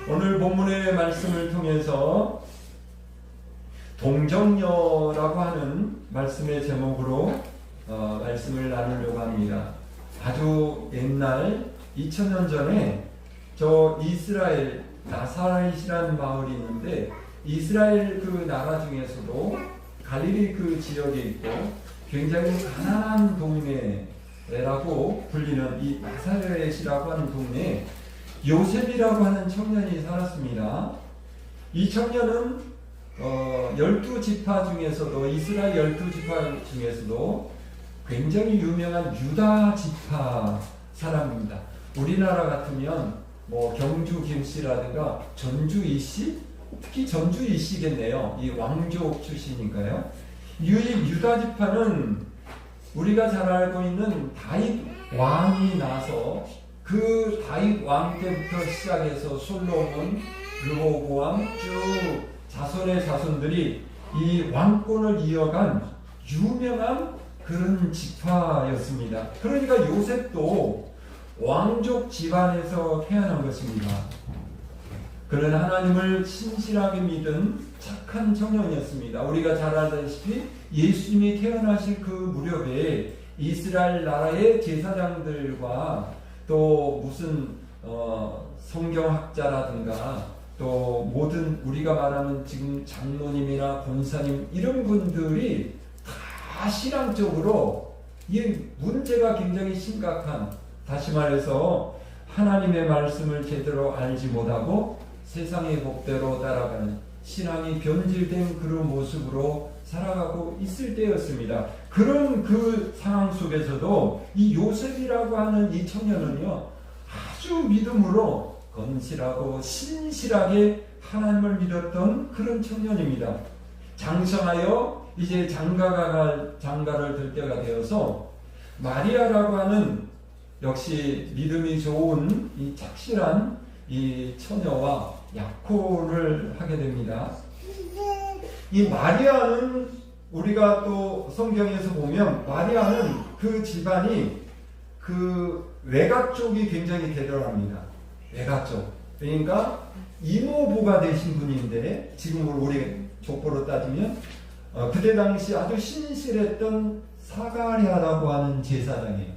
오늘 본문의 말씀을 통해서 동정녀라고 하는 말씀의 제목으로 말씀을 나누려고 합니다. 아주 옛날 2000년 전에 저 이스라엘 나사렛이라는 마을이 있는데, 이스라엘 그 나라 중에서도 갈릴리 그 지역에 있고 굉장히 가난한 동네라고 불리는 이 나사렛이라고 하는 동네에 요셉이라고 하는 청년이 살았습니다. 이 청년은 12지파 중에서도, 이스라엘 12지파 중에서도 굉장히 유명한 유다 지파 사람입니다. 우리나라 같으면 뭐 경주 김씨라든가 전주 이씨, 특히 전주 이씨겠네요. 이 왕족 출신이니까요. 이 유다 지파는 우리가 잘 알고 있는 다윗 왕이 나서 그 다윗 왕 때부터 시작해서 솔로몬, 르호보암 쭉 자손의 자손들이 이 왕권을 이어간 유명한 그런 지파였습니다. 그러니까 요셉도 왕족 집안에서 태어난 것입니다. 그는 하나님을 신실하게 믿은 착한 청년이었습니다. 우리가 잘 알다시피 예수님이 태어나실 그 무렵에 이스라엘 나라의 제사장들과 또 무슨 성경학자라든가 또 모든 우리가 말하는 지금 장로님이나 권사님 이런 분들이 다 신앙적으로 이 문제가 굉장히 심각한, 다시 말해서 하나님의 말씀을 제대로 알지 못하고 세상의 법대로 따라가는 신앙이 변질된 그런 모습으로 살아가고 있을 때였습니다. 그런 그 상황 속에서도 이 요셉이라고 하는 이 청년은요, 아주 믿음으로 건실하고 신실하게 하나님을 믿었던 그런 청년입니다. 장성하여 이제 장가를 들 때가 되어서 마리아라고 하는 역시 믿음이 좋은 이 착실한 이 처녀와 약혼을 하게 됩니다. 이 마리아는 우리가 또 성경에서 보면 마리아는 그 집안이 그 외가 쪽이 굉장히 대단합니다. 외가 쪽. 그러니까 이모부가 되신 분인데, 지금 우리 족보로 따지면 그때 당시 아주 신실했던 사가랴라고 하는 제사장이에요.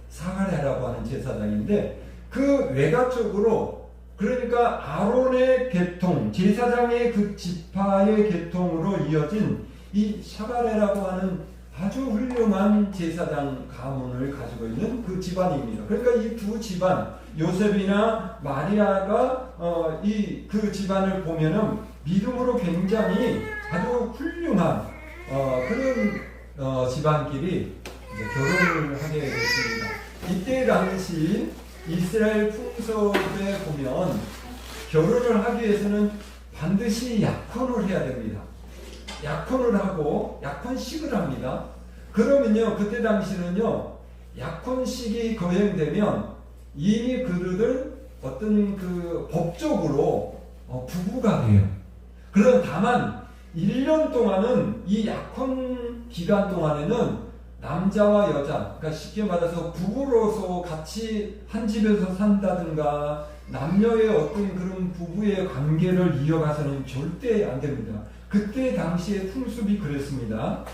사가랴라고 하는 제사장인데 그 외가 쪽으로, 그러니까 아론의 계통, 제사장의 그 지파의 계통으로 이어진 이 사가랴라고 하는 아주 훌륭한 제사장 가문을 가지고 있는 그 집안입니다. 그러니까 이 두 집안, 요셉이나 마리아가 이 그 집안을 보면은 믿음으로 굉장히 아주 훌륭한 그런 집안끼리 이제 결혼을 하게 됐습니다. 이때 당시 이스라엘 풍속에 보면 결혼을 하기 위해서는 반드시 약혼을 해야 됩니다. 약혼을 하고 약혼식을 합니다. 그러면요, 그때 당시는요, 약혼식이 거행되면 이미 그들을 어떤 그 법적으로 부부가 돼요. 그럼 다만 1년 동안은 이 약혼 기간 동안에는 남자와 여자, 그러니까 쉽게 말해서 부부로서 같이 한 집에서 산다든가 남녀의 어떤 그런 부부의 관계를 이어가서는 절대 안 됩니다. 그때 당시의 풍습이 그랬습니다.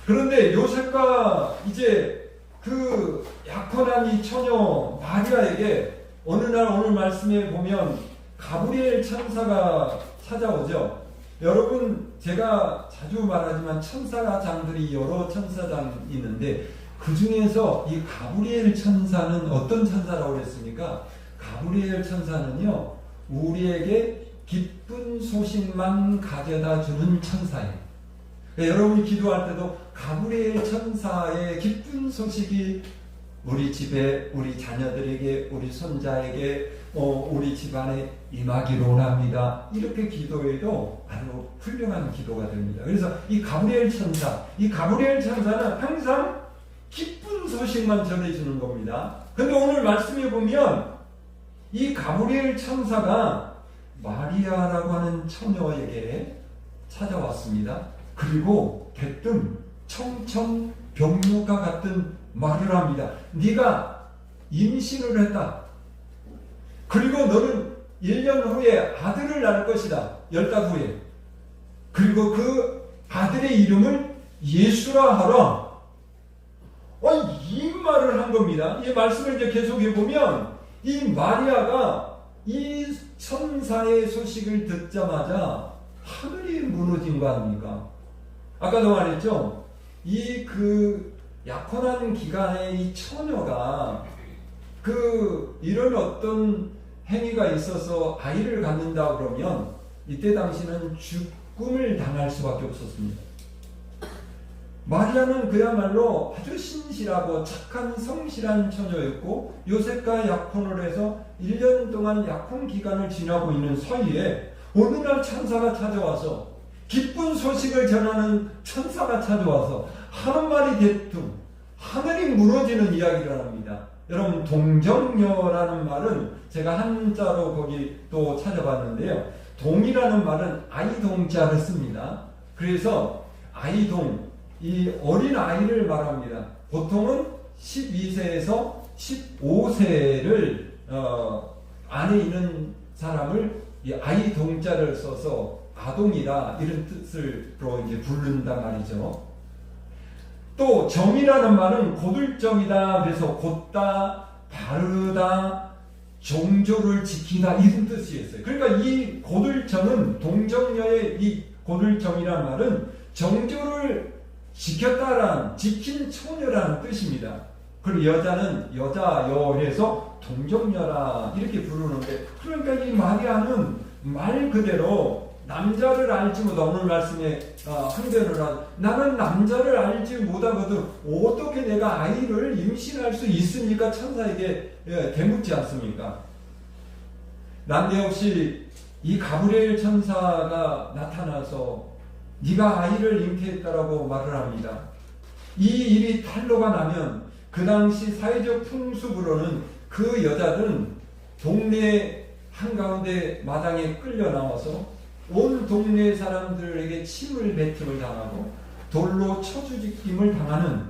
그런데 요셉과 이제 그 약혼한 이 처녀 마리아에게 어느 날 오늘 말씀에 보면 가브리엘 천사가 찾아오죠. 여러분, 제가 자주 말하지만 천사장들이 여러 천사장이 있는데 그 중에서 이 가브리엘 천사는 어떤 천사라고 그랬습니까? 가브리엘 천사는요, 우리에게 기쁜 소식만 가져다 주는 천사예요. 그러니까 여러분이 기도할 때도 가브리엘 천사의 기쁜 소식이 우리 집에, 우리 자녀들에게, 우리 손자에게, 우리 집안에 임하기를 원합니다. 이렇게 기도해도 아주 훌륭한 기도가 됩니다. 그래서 이 가브리엘 천사는 항상 기쁜 소식만 전해주는 겁니다. 근데 오늘 말씀에 보면 이 가브리엘 천사가 마리아라고 하는 처녀에게 찾아왔습니다. 그리고 대뜸 청천벽력과 같은 말을 합니다. 네가 임신을 했다. 그리고 너는 1년 후에 아들을 낳을 것이다. 10달 후에. 그리고 그 아들의 이름을 예수라 하라. 이 말을 한 겁니다. 이 말씀을 이제 계속해 보면 이 마리아가 이 천사의 소식을 듣자마자 하늘이 무너진 거 아닙니까? 아까도 말했죠. 이 그 약혼한 기간에 이 처녀가 이런 어떤 행위가 있어서 아이를 갖는다 그러면 이때 당시는 죽음을 당할 수밖에 없었습니다. 마리아는 그야말로 아주 신실하고 착한 성실한 처녀였고 요셉과 약혼을 해서 1년 동안 약혼 기간을 지나고 있는 사이에 어느 날 천사가 찾아와서 기쁜 소식을 전하는 천사가 찾아와서 하는 말이 대뜸 하늘이 무너지는 이야기를 합니다. 여러분 동정녀라는 말은 제가 한자로 거기 또 찾아봤는데요. 동이라는 말은 아이동자를 씁니다. 그래서 아이동 이 어린 아이를 말합니다. 보통은 12세에서 15세를 안에 있는 사람을 이 아이동자를 써서 아동이라 이런 뜻으로 이제 부른다 말이죠. 또 정이라는 말은 고들정이다. 그래서 곧다, 바르다, 정조를 지키다 이런 뜻이 있어요. 그러니까 이 고들정은 동정녀의 이 고들정이라는 말은 정조를 지켰다라는 지킨 처녀라는 뜻입니다. 그리고 여자는 여자여 해서 동정녀라 이렇게 부르는데 그러니까 이 마리아는 말 그대로 남자를 알지 못하 오늘 말씀에 항변을 나는 남자를 알지 못하거든 어떻게 내가 아이를 임신할 수 있습니까? 천사에게 대묻지 않습니까? 난데없이 이 가브리엘 천사가 나타나서 네가 아이를 잉태했다라고 말을 합니다. 이 일이 탄로가 나면 그 당시 사회적 풍습으로는 그 여자들은 동네 한가운데 마당에 끌려 나와서 온 동네 사람들에게 침을 뱉음을 당하고 돌로 쳐죽임을 당하는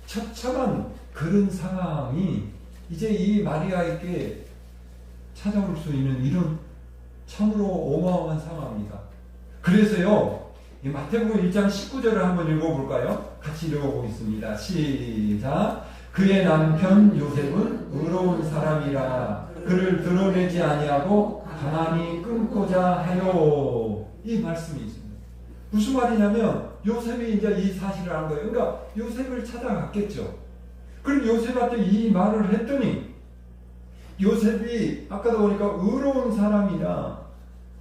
처참한 그런 상황이 이제 이 마리아에게 찾아올 수 있는 이런 참으로 어마어마한 상황입니다. 그래서요 이 마태복음 1장 19절을 한번 읽어볼까요? 같이 읽어보겠습니다. 시작. 그의 남편 요셉은 의로운 사람이라 그를 드러내지 아니하고 가만히 끊고자 하여 이 말씀이 있습니다. 무슨 말이냐면 요셉이 이제 이 사실을 한 거예요. 그러니까 요셉을 찾아갔겠죠. 그럼 요셉한테 이 말을 했더니 요셉이 아까도 보니까 의로운 사람이라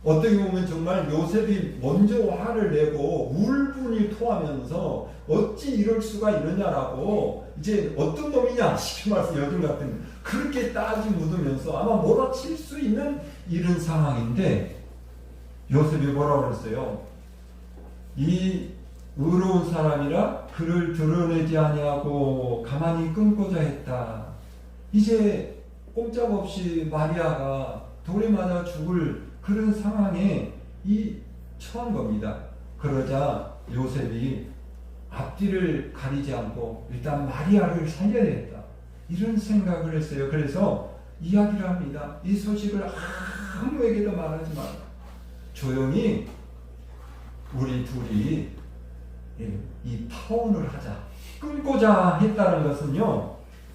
어떻게 보면 정말 요셉이 먼저 화를 내고 울분이 토하면서 어찌 이럴 수가 있느냐라고 이제 어떤 놈이냐 쉽게 말해서 요즘 같은 그렇게 따지 묻으면서 아마 몰아칠 수 있는 이런 상황인데 요셉이 뭐라고 그랬어요? 이 의로운 사람이라 그를 드러내지 아니하고 가만히 끊고자 했다. 이제 꼼짝없이 마리아가 돌에 맞아 죽을 그런 상황에 처한 겁니다. 그러자 요셉이 앞뒤를 가리지 않고 일단 마리아를 살려야겠다. 이런 생각을 했어요. 그래서 이야기를 합니다. 이 소식을 아무에게도 말하지 마라. 조용히 우리 둘이 이 파혼을 하자. 끊고자 했다는 것은요.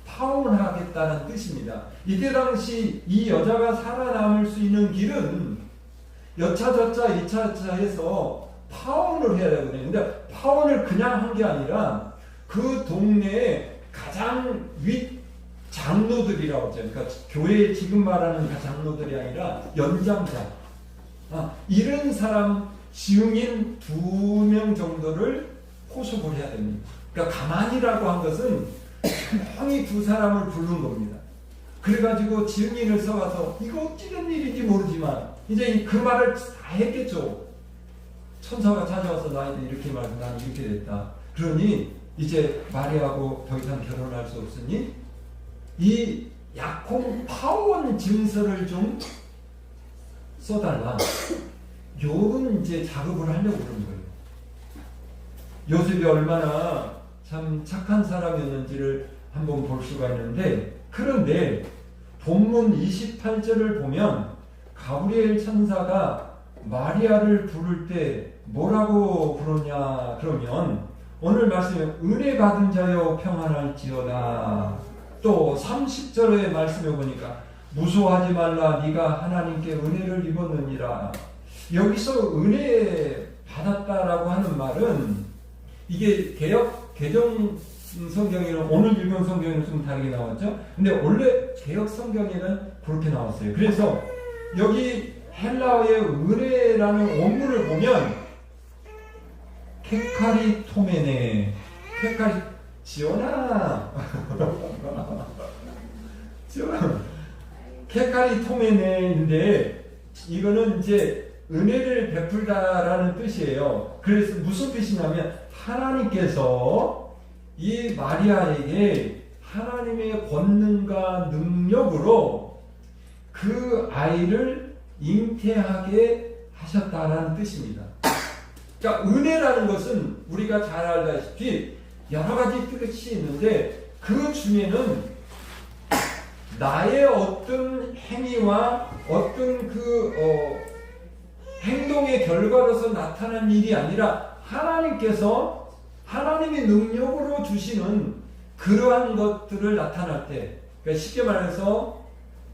파혼하겠다는 뜻입니다. 이때 당시 이 여자가 살아남을 수 있는 길은 여차저차 이차저차 해서 파혼을 해야 되거든요. 근데 파혼을 그냥 한 게 아니라 그 동네에 가장 윗 장로들이라고 하죠. 그러니까 교회에 지금 말하는 장로들이 아니라 연장자. 이런 사람 증인 2명 정도를 포섭을 해야 됩니다. 그러니까 가만히라고 한 것은 조용히 2 사람을 부른 겁니다. 그래가지고 증인을 써가서 이거 어찌된 일인지 모르지만 이제 그 말을 다 했겠죠. 천사가 찾아와서 나한테 이렇게 말해서 나는 이렇게 됐다. 그러니 이제 마리아하고 더 이상 결혼할 수 없으니 이 약혼 파혼 증서를 좀 써달라. 요런 이제 작업을 하려고 그런 거예요. 요셉이 얼마나 참 착한 사람이었는지를 한번 볼 수가 있는데 그런데 본문 28절을 보면 가브리엘 천사가 마리아를 부를 때 뭐라고 부르냐 그러면 오늘 말씀에 은혜 받은 자여 평안할지어다. 또 30절의 말씀에 보니까 무서워하지 말라 네가 하나님께 은혜를 입었느니라. 여기서 은혜 받았다라고 하는 말은 이게 개정 성경에는 오늘 읽은 성경에는 좀 다르게 나왔죠. 근데 원래 개혁 성경에는 그렇게 나왔어요. 그래서 여기 헬라어의 은혜라는 원문을 보면 케카리토메네, 지원아 케카리토메네인데 이거는 이제 은혜를 베풀다라는 뜻이에요. 그래서 무슨 뜻이냐면 하나님께서 이 마리아에게 하나님의 권능과 능력으로 그 아이를 잉태하게 하셨다라는 뜻입니다. 그러니까 은혜라는 것은 우리가 잘 알다시피 여러 가지 뜻이 있는데 그 중에는 나의 어떤 행위와 어떤 행동의 결과로서 나타난 일이 아니라 하나님께서 하나님의 능력으로 주시는 그러한 것들을 나타날 때, 그러니까 쉽게 말해서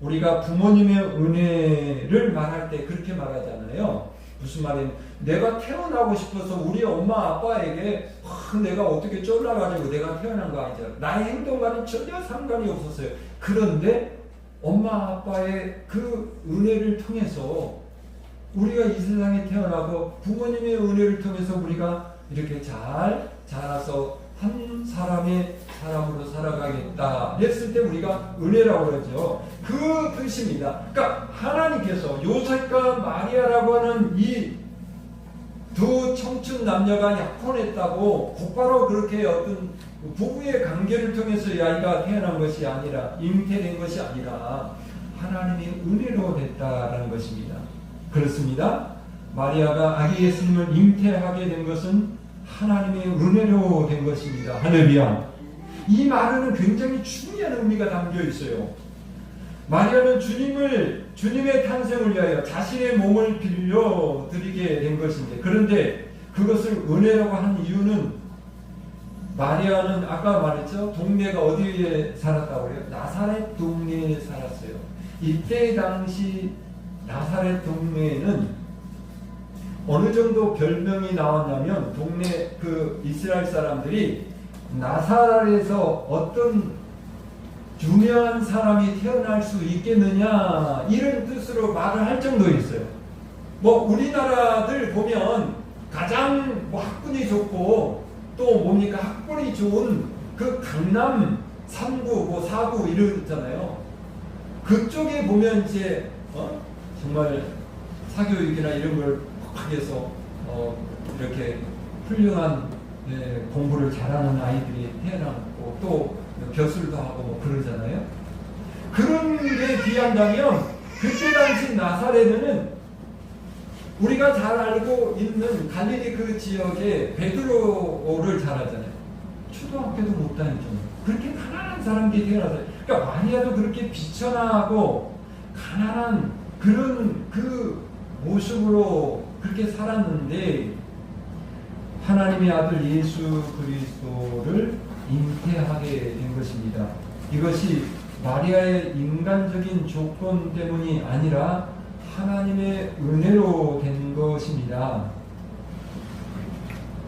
우리가 부모님의 은혜를 말할 때 그렇게 말하잖아요. 무슨 말이냐면 내가 태어나고 싶어서 우리 엄마 아빠에게 내가 어떻게 쫄라가지고 내가 태어난 거 아니잖아요. 나의 행동과는 전혀 상관이 없었어요. 그런데 엄마 아빠의 그 은혜를 통해서 우리가 이 세상에 태어나고 부모님의 은혜를 통해서 우리가 이렇게 잘 자라서 한 사람의 사람으로 살아가겠다 했을 때 우리가 은혜라고 그러죠. 그 뜻입니다. 그러니까 하나님께서 요셉과 마리아라고 하는 이 두 청춘 남녀가 약혼했다고 곧바로 그렇게 어떤 부부의 관계를 통해서 이 아이가 태어난 것이 아니라 잉태된 것이 아니라 하나님의 은혜로 됐다라는 것입니다. 그렇습니다. 마리아가 아기 예수님을 잉태하게 된 것은 하나님의 은혜로 된 것입니다. 할렐루야. 이 말에는 굉장히 중요한 의미가 담겨 있어요. 마리아는 주님의 탄생을 위하여 자신의 몸을 빌려 드리게 된 것인데, 그런데 그것을 은혜라고 한 이유는 마리아는 아까 말했죠. 동네가 어디에 살았다고 해요? 나사렛 동네에 살았어요. 이때 당시 나사렛 동네에는 어느 정도 별명이 나왔냐면 동네 그 이스라엘 사람들이 나사렛에서 어떤 유명한 사람이 태어날 수 있겠느냐 이런 뜻으로 말을 할 정도였어요. 뭐 우리나라들 보면 가장 학군이 좋고 또 뭡니까 학군이 좋은 그 강남 3구 뭐 4구 이러잖아요. 그쪽에 보면 이제 정말 사교육이나 이런 걸 해서 이렇게 훌륭한 공부를 잘하는 아이들이 태어나고 또 교술도 하고 뭐 그러잖아요. 그런 게 비한다면 그때 당시 나사렛은 우리가 잘 알고 있는 갈릴리 그 지역에 베드로를 잘 알잖아요. 초등학교도 못 다녔죠. 그렇게 가난한 사람들이 태어났어요. 그러니까 마리아도 그렇게 비천하고 가난한 그런 그 모습으로 그렇게 살았는데 하나님의 아들 예수 그리스도를 잉태하게 된 것입니다. 이것이 마리아의 인간적인 조건 때문이 아니라 하나님의 은혜로 된 것입니다.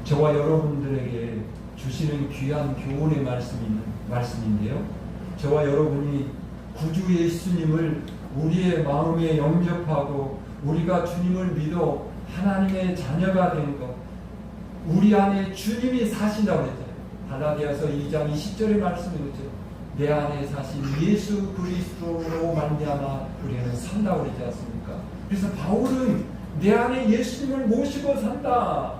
저와 여러분들에게 주시는 귀한 교훈의 말씀인데요. 저와 여러분이 구주 예수님을 우리의 마음에 영접하고 우리가 주님을 믿어 하나님의 자녀가 된 것, 우리 안에 주님이 사신다고 했잖아요. 갈라디아서 2장 20절의 말씀이 그렇죠. 내 안에 사신 예수 그리스도로 말미암아 우리는 산다고 그러지 않습니까? 그래서 바울은 내 안에 예수님을 모시고 산다.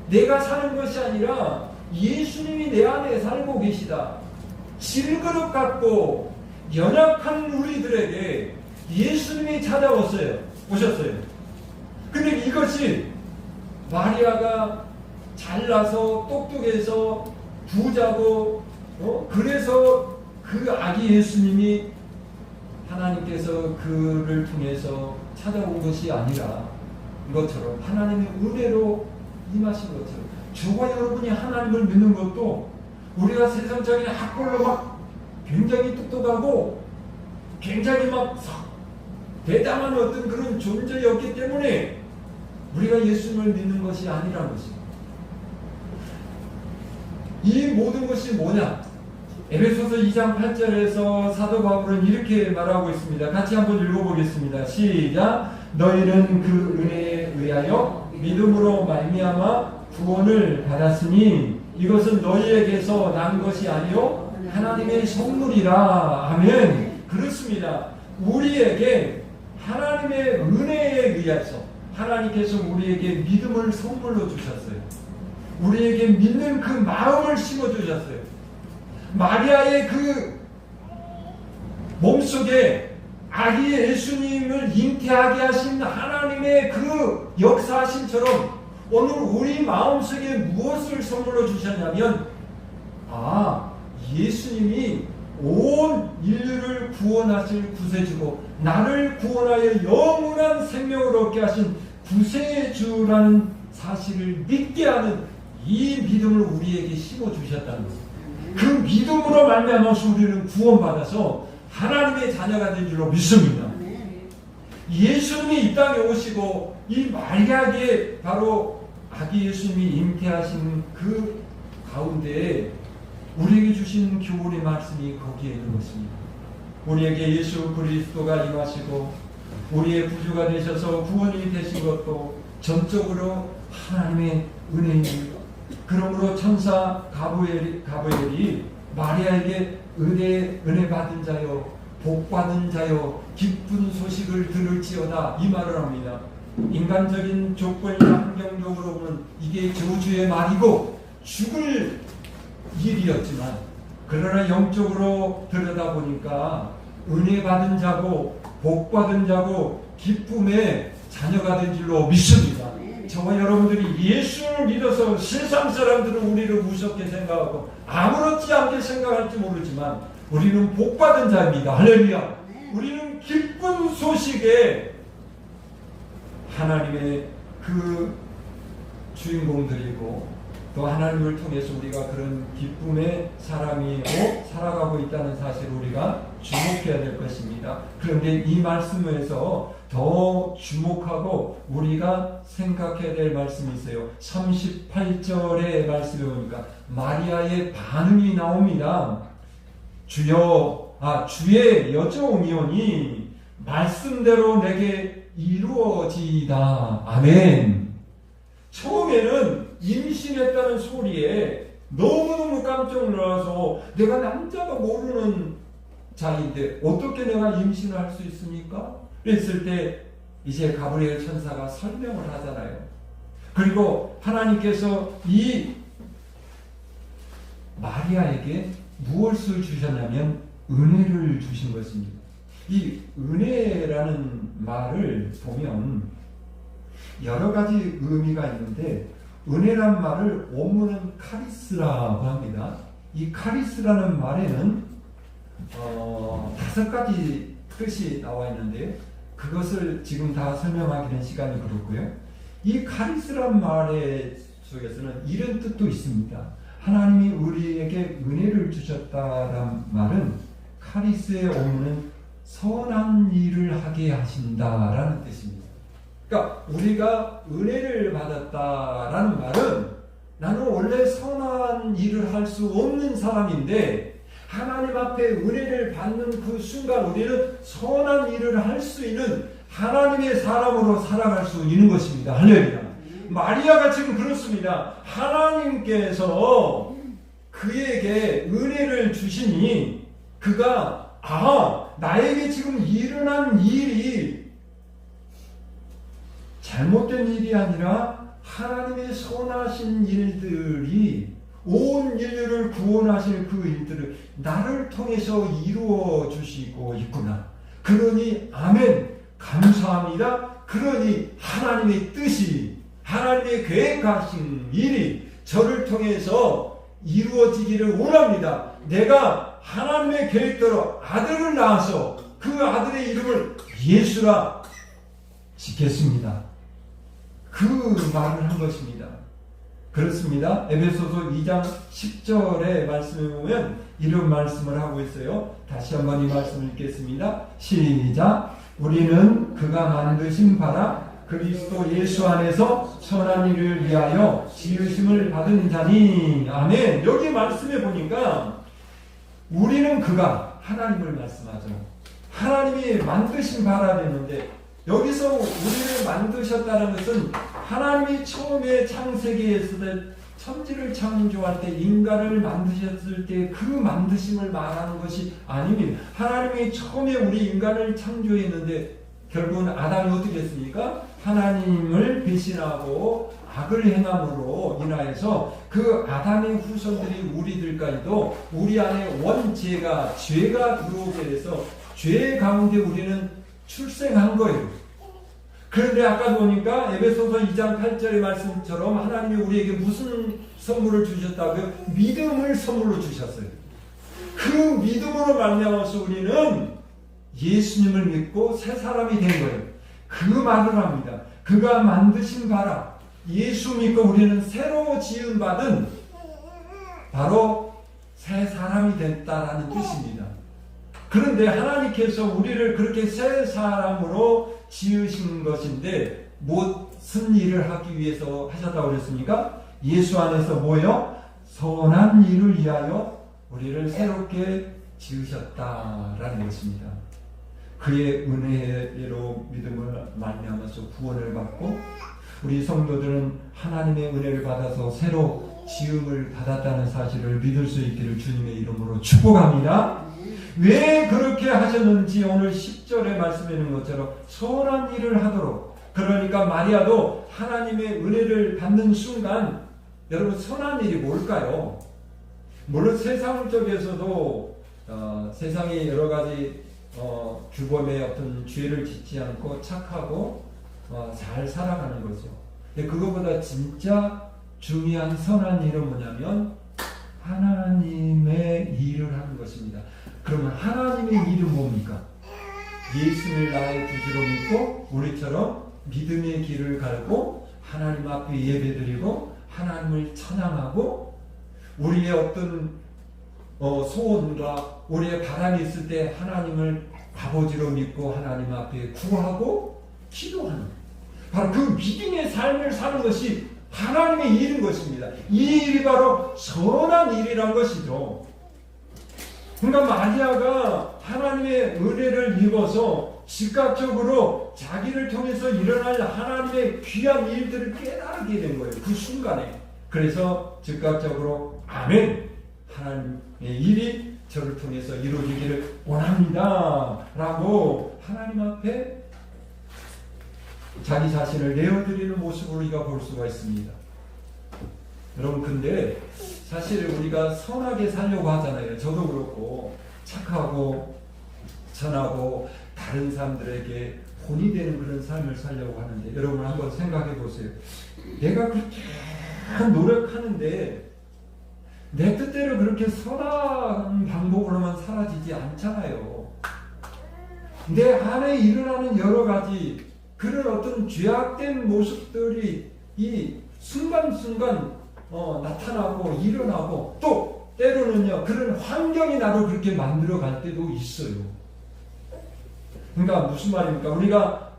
내가 사는 것이 아니라 예수님이 내 안에 살고 계시다. 질그릇 같고 연약한 우리들에게 예수님이 오셨어요. 근데 이것이 마리아가 잘나서 똑똑해서 부자고 그래서 그 아기 예수님이 하나님께서 그를 통해서 찾아온 것이 아니라 것처럼 하나님의 은혜로 임하신 것처럼 저와 여러분이 하나님을 믿는 것도 우리가 세상적인 학벌로 막 굉장히 똑똑하고 굉장히 막 대담한 어떤 그런 존재였기 때문에 우리가 예수님을 믿는 것이 아니라는 것입니다. 이 모든 것이 뭐냐? 에베소서 2장 8절에서 사도 바울은 이렇게 말하고 있습니다. 같이 한번 읽어보겠습니다. 시작. 너희는 그 은혜에 의하여 믿음으로 말미암아 구원을 받았으니 이것은 너희에게서 난 것이 아니요 하나님의 선물이라. 아멘. 그렇습니다. 우리에게 하나님의 은혜에 의해서 하나님께서 우리에게 믿음을 선물로 주셨어요. 우리에게 믿는 그 마음을 심어주셨어요. 마리아의 그 몸속에 아기 예수님을 잉태하게 하신 하나님의 그 역사하심처럼 오늘 우리 마음속에 무엇을 선물로 주셨냐면 예수님이 온 인류를 구원하실 구세주고 나를 구원하여 영원한 생명을 얻게 하신 구세주라는 사실을 믿게 하는 이 믿음을 우리에게 심어주셨다는 것입니다. 그 믿음으로 말미암아서 우리는 구원받아서 하나님의 자녀가 된 줄로 믿습니다. 예수님이 이 땅에 오시고 이 마리아에게 바로 아기 예수님이 잉태하신 그 가운데에 우리에게 주신 교훈의 말씀이 거기에 있는 것입니다. 우리에게 예수 그리스도가 임하시고 우리의 구주가 되셔서 구원이 되신 것도 전적으로 하나님의 은혜입니다. 그러므로 천사 가브리엘이 마리아에게 은혜 받은 자여 복 받은 자여 기쁜 소식을 들을지어다 이 말을 합니다. 인간적인 조건이나 환경적으로 보면 이게 저주의 말이고 죽을 일이었지만 그러나 영적으로 들여다보니까 은혜 받은 자고 복 받은 자고 기쁨의 자녀가 된 줄로 믿습니다. 저와 여러분들이 예수를 믿어서 세상 사람들은 우리를 무섭게 생각하고 아무렇지 않게 생각할지 모르지만 우리는 복 받은 자입니다. 할렐루야. 우리는 기쁜 소식에 하나님의 그 주인공들이고 또 하나님을 통해서 우리가 그런 기쁨의 사람이고 살아가고 있다는 사실을 우리가 주목해야 될 것입니다. 그런데 이 말씀에서 더 주목하고 우리가 생각해야 될 말씀이 있어요. 38절의 말씀에 보니까 마리아의 반응이 나옵니다. 주의 여종이오니 말씀대로 내게 이루어지이다. 아멘. 처음에는 임신했다는 소리에 너무너무 깜짝 놀라서 내가 남자가 모르는 자인데 어떻게 내가 임신을 할 수 있습니까? 그랬을 때 이제 가브리엘 천사가 설명을 하잖아요. 그리고 하나님께서 이 마리아에게 무엇을 주셨냐면 은혜를 주신 것입니다. 이 은혜라는 말을 보면 여러 가지 의미가 있는데 은혜란 말을 원문은 카리스라고 합니다. 이 카리스라는 말에는 5가지 뜻이 나와 있는데 그것을 지금 다 설명하기는 시간이 그렇고요. 이 카리스란 말의 속에서는 이런 뜻도 있습니다. 하나님이 우리에게 은혜를 주셨다는 말은 카리스의 원문은 선한 일을 하게 하신다라는 뜻입니다. 그러니까 우리가 은혜를 받았다라는 말은 나는 원래 선한 일을 할 수 없는 사람인데 하나님 앞에 은혜를 받는 그 순간 우리는 선한 일을 할 수 있는 하나님의 사람으로 살아갈 수 있는 것입니다. 할렐루야. 마리아가 지금 그렇습니다. 하나님께서 그에게 은혜를 주시니 그가 나에게 지금 일어난 일이 잘못된 일이 아니라 하나님의 선하신 일들이 온 인류를 구원하실 그 일들을 나를 통해서 이루어 주시고 있구나. 그러니 아멘 감사합니다. 그러니 하나님의 뜻이 하나님의 계획하신 일이 저를 통해서 이루어지기를 원합니다. 내가 하나님의 계획대로 아들을 낳아서 그 아들의 이름을 예수라 짓겠습니다. 그 말을 한 것입니다. 그렇습니다. 에베소서 2장 10절의 말씀에 보면 이런 말씀을 하고 있어요. 다시 한번 이 말씀을 읽겠습니다. 시작. 우리는 그가 만드신 바라 그리스도 예수 안에서 선한 일을 위하여 지으심을 받은 자니. 아멘. 여기 말씀해 보니까 우리는 그가 하나님을 말씀하죠. 하나님이 만드신 바라 되는데 여기서 우리를 만드셨다는 것은 하나님이 처음에 창세기에 천지를 창조할 때 인간을 만드셨을 때 그 만드심을 말하는 것이 아닙니다. 하나님이 처음에 우리 인간을 창조했는데 결국은 아담이 어떻게 했습니까? 하나님을 배신하고 악을 행함으로 인하여서 그 아담의 후손들이 우리들까지도 우리 안에 원죄가 죄가 들어오게 돼서 죄 가운데 우리는 출생한 거예요. 그런데 아까 보니까 에베소서 2장 8절의 말씀처럼 하나님이 우리에게 무슨 선물을 주셨다고요? 믿음을 선물로 주셨어요. 그 믿음으로 말미암아서 우리는 예수님을 믿고 새 사람이 된 거예요. 그 말을 합니다. 그가 만드신 바라 예수 믿고 우리는 새로 지은 받은 바로 새 사람이 됐다라는 뜻입니다. 그런데 하나님께서 우리를 그렇게 새 사람으로 지으신 것인데 무슨 일을 하기 위해서 하셨다고 그랬습니까? 예수 안에서 뭐요? 선한 일을 위하여 우리를 새롭게 지으셨다라는 것입니다. 그의 은혜로 믿음을 말미암아서 구원을 받고 우리 성도들은 하나님의 은혜를 받아서 새로 지음을 받았다는 사실을 믿을 수 있기를 주님의 이름으로 축복합니다. 왜 그렇게 하셨는지 오늘 10절에 말씀해 있는 것처럼 선한 일을 하도록, 그러니까 마리아도 하나님의 은혜를 받는 순간, 여러분 선한 일이 뭘까요? 물론 세상 쪽에서도 세상의 여러 가지 규범의 어떤 죄를 짓지 않고 착하고 잘 살아가는 거죠. 근데 그거보다 진짜 중요한 선한 일은 뭐냐면 하나님의 일을 하는 것입니다. 그러면 하나님의 일은 뭡니까? 예수를 나의 구주로 믿고 우리처럼 믿음의 길을 갈고 하나님 앞에 예배드리고 하나님을 찬양하고 우리의 어떤 소원과 우리의 바람이 있을 때 하나님을 아버지로 믿고 하나님 앞에 구하고 기도하는, 바로 그 믿음의 삶을 사는 것이 하나님의 일인 것입니다. 이 일이 바로 선한 일이란 것이죠. 그러니까 마리아가 하나님의 은혜를 입어서 즉각적으로 자기를 통해서 일어날 하나님의 귀한 일들을 깨달게 된 거예요. 그 순간에. 그래서 즉각적으로 아멘, 하나님의 일이 저를 통해서 이루어지기를 원합니다 라고 하나님 앞에 자기 자신을 내어드리는 모습을 우리가 볼 수가 있습니다. 여러분, 근데 사실 우리가 선하게 살려고 하잖아요. 저도 그렇고 착하고 선하고 다른 사람들에게 본이 되는 그런 삶을 살려고 하는데, 여러분 한번 생각해 보세요. 내가 그렇게 노력하는데 내 뜻대로 그렇게 선한 방법으로만 사라지지 않잖아요. 내 안에 일어나는 여러 가지 그런 어떤 죄악된 모습들이 이 순간순간 나타나고 일어나고, 또 때로는요 그런 환경이 나를 그렇게 만들어 갈 때도 있어요. 그러니까 무슨 말입니까? 우리가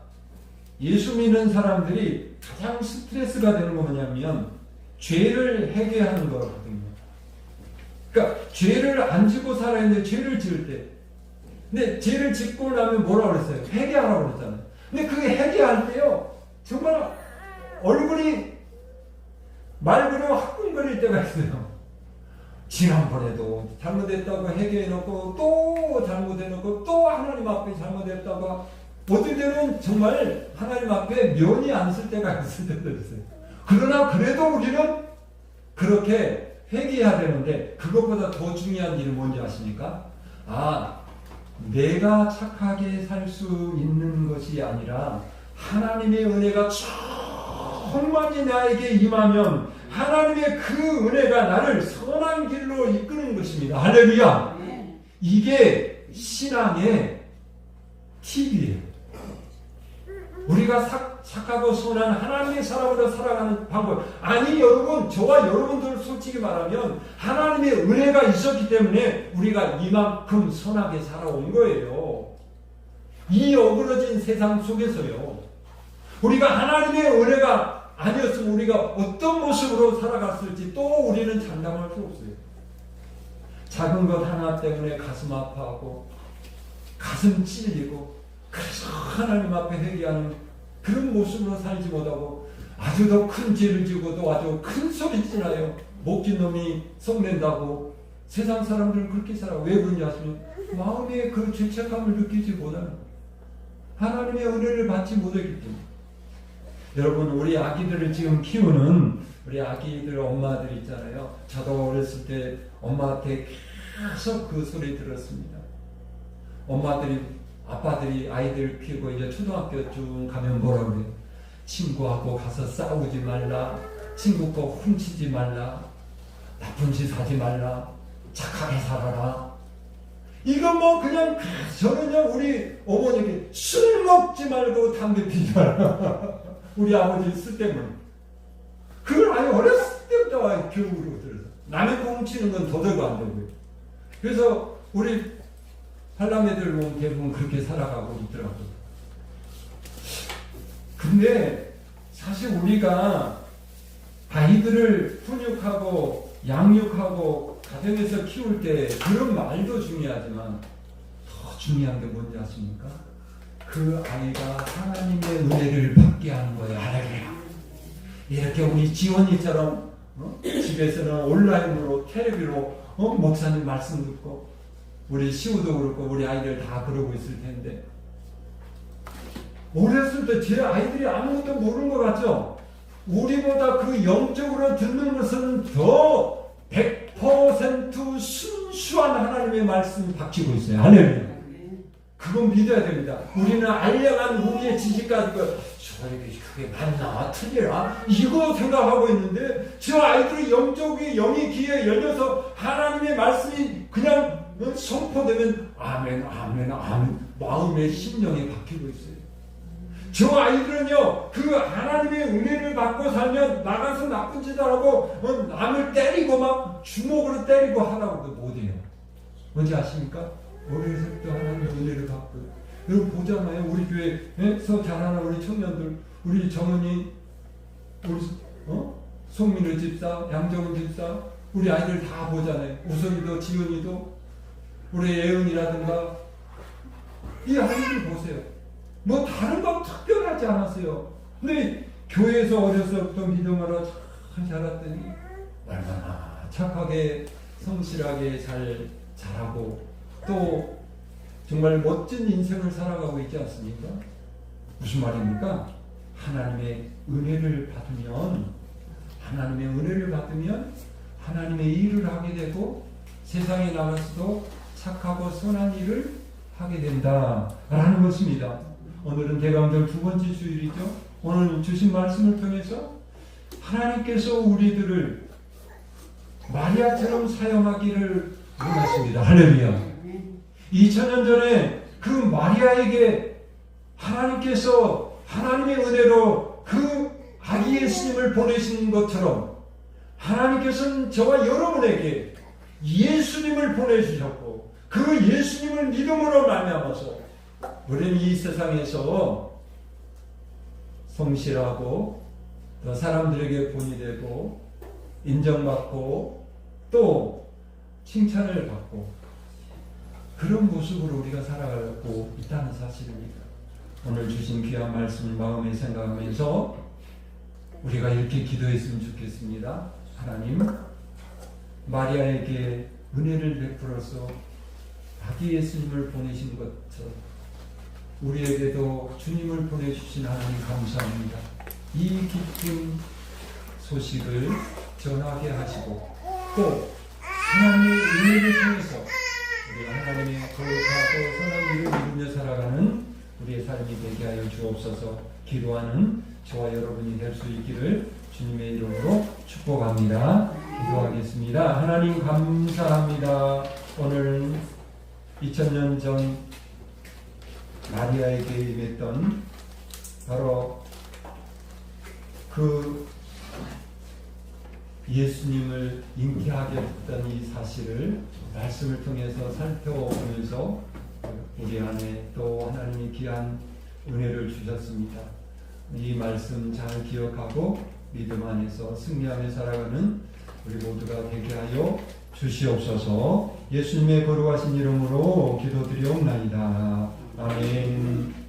예수 믿는 사람들이 가장 스트레스가 되는 거 뭐냐면 죄를 회개하는 거거든요. 그러니까 죄를 안 짓고 살아있는데 죄를 지을 때, 근데 죄를 짓고 나면 뭐라고 그랬어요? 회개하라고 그랬잖아요. 근데 그게 회개할 때요 정말 얼굴이 말 그대로 화끈거릴 때가 있어요. 지난번에도 잘못했다고 회개해놓고 또 잘못해놓고 또 하나님 앞에 잘못했다고, 어떤 때는 정말 하나님 앞에 면이 안 쓸 때가 있을 때도 있어요. 그러나 그래도 우리는 그렇게 회개해야 되는데, 그것보다 더 중요한 일은 뭔지 아십니까? 내가 착하게 살 수 있는 것이 아니라 하나님의 은혜가 충만히 나에게 임하면 하나님의 그 은혜가 나를 선한 길로 이끄는 것입니다. 할렐루야! 이게 신앙의 팁이에요. 우리가 착하고 선한 하나님의 사람으로 살아가는 방법. 아니 여러분, 저와 여러분들 솔직히 말하면 하나님의 은혜가 있었기 때문에 우리가 이만큼 선하게 살아온 거예요. 이 어그러진 세상 속에서요. 우리가 하나님의 은혜가 아니었으면 우리가 어떤 모습으로 살아갔을지 또 우리는 장담할 수 없어요. 작은 것 하나 때문에 가슴 아파하고 가슴 찔리고 그래서 하나님 앞에 회개하는 그런 모습으로 살지 못하고 아주 더 큰 죄를 지고 또 아주 큰 소리 치나요. 못긴 놈이 성낸다고 세상 사람들은 그렇게 살아. 왜 그러냐 하시면 마음에 그 죄책감을 느끼지 못하는 거예요. 하나님의 은혜를 받지 못하기 때문에. 여러분, 우리 아기들을 지금 키우는 우리 아기들 엄마들 있잖아요. 저도 어렸을 때 엄마한테 계속 그 소리 들었습니다. 엄마들이, 아빠들이 아이들 키우고 이제 초등학교쯤 가면 뭐라 그래요? 친구하고 가서 싸우지 말라, 친구 거 훔치지 말라, 나쁜 짓 하지 말라, 착하게 살아라. 이거 뭐 그냥 저는요 우리 어머니께 술 먹지 말고 담배 피지 말라. 우리 아버지 쓸데없는 그걸 아예 어렸을 때부터 교육으로 들어서 남의 거 훔치는 건 도덕이 안 되고요. 그래서 우리 할라매들 보면 대부분 그렇게 살아가고 있더라고요. 근데 사실 우리가 아이들을 훈육하고 양육하고 가정에서 키울 때 그런 말도 중요하지만 더 중요한 게 뭔지 아십니까? 그 아이가 하나님의 은혜를 받게 하는 거예요. 할렐루야. 이렇게 우리 지원이처럼 집에서는 온라인으로 텔레비로 목사님 말씀 듣고 우리 시우도 그렇고 우리 아이들 다 그러고 있을 텐데 어렸을 때 제 아이들이 아무것도 모르는 것 같죠? 우리보다 그 영적으로 듣는 것은 더 100% 순수한 하나님의 말씀이 박히고 있어요. 할렐루야. 그건 믿어야 됩니다. 우리는 알려간 우리의 지식 가지고 저에게 그게 맞나 틀리나 이거 생각하고 있는데 저 아이들의 영적인 영이 귀에 열려서 하나님의 말씀이 그냥 선포되면 아멘 아멘 아멘 마음의 심령에 박히고 있어요. 저 아이들은요 그 하나님의 은혜를 받고 살면 나가서 나쁜 짓 하라고 남을 때리고 막 주먹으로 때리고 하라고도 못해요. 뭔지 아십니까? 어렸을 때 하나님의 은혜를 받고 여러분 보잖아요. 우리 교회에서 자라는 우리 청년들 우리 정은이 우리 송민우 집사 양정은 집사 우리 아이들 다 보잖아요. 우석이도 지은이도 우리 예은이라든가 이 아이들 보세요. 뭐 다른 건 특별하지 않았어요. 근데 교회에서 어려서부터 믿음으로 참 자랐더니 얼마나 착하게 성실하게 잘 자라고 또 정말 멋진 인생을 살아가고 있지 않습니까? 무슨 말입니까? 하나님의 은혜를 받으면 하나님의 일을 하게 되고 세상에 나가서도 착하고 선한 일을 하게 된다라는 것입니다. 오늘은 대강절 두 번째 주일이죠. 오늘 주신 말씀을 통해서 하나님께서 우리들을 마리아처럼 사용하기를 원하십니다. 할렐루야. 2000년 전에 그 마리아에게 하나님께서 하나님의 은혜로 그 아기 예수님을 보내신 것처럼 하나님께서는 저와 여러분에게 예수님을 보내주셨고 그 예수님을 믿음으로 말미암아서 우리는 이 세상에서 성실하고 또 사람들에게 본이 되고 인정받고 또 칭찬을 받고 그런 모습으로 우리가 살아가고 있다는 사실입니다. 오늘 주신 귀한 말씀을 마음에 생각하면서 우리가 이렇게 기도했으면 좋겠습니다. 하나님, 마리아에게 은혜를 베풀어서 아기 예수님을 보내신 것처럼 우리에게도 주님을 보내주신 하나님 감사합니다. 이 기쁜 소식을 전하게 하시고 또 하나님의 은혜를 통해서 우리 하나님의 거룩하고 선한 일을 이루며 살아가는 우리의 삶이 되게 하여 주옵소서. 기도하는 저와 여러분이 될 수 있기를 주님의 이름으로 축복합니다. 기도하겠습니다. 하나님 감사합니다. 오늘 2000년 전 마리아에게 임했던 바로 그 예수님을 잉태하게 했던 이 사실을 말씀을 통해서 살펴보면서 우리 안에 또 하나님이 귀한 은혜를 주셨습니다. 이 말씀 잘 기억하고 믿음 안에서 승리하며 살아가는 우리 모두가 되게 하여 주시옵소서. 예수님의 거룩하신 이름으로 기도드리옵나이다. 아멘.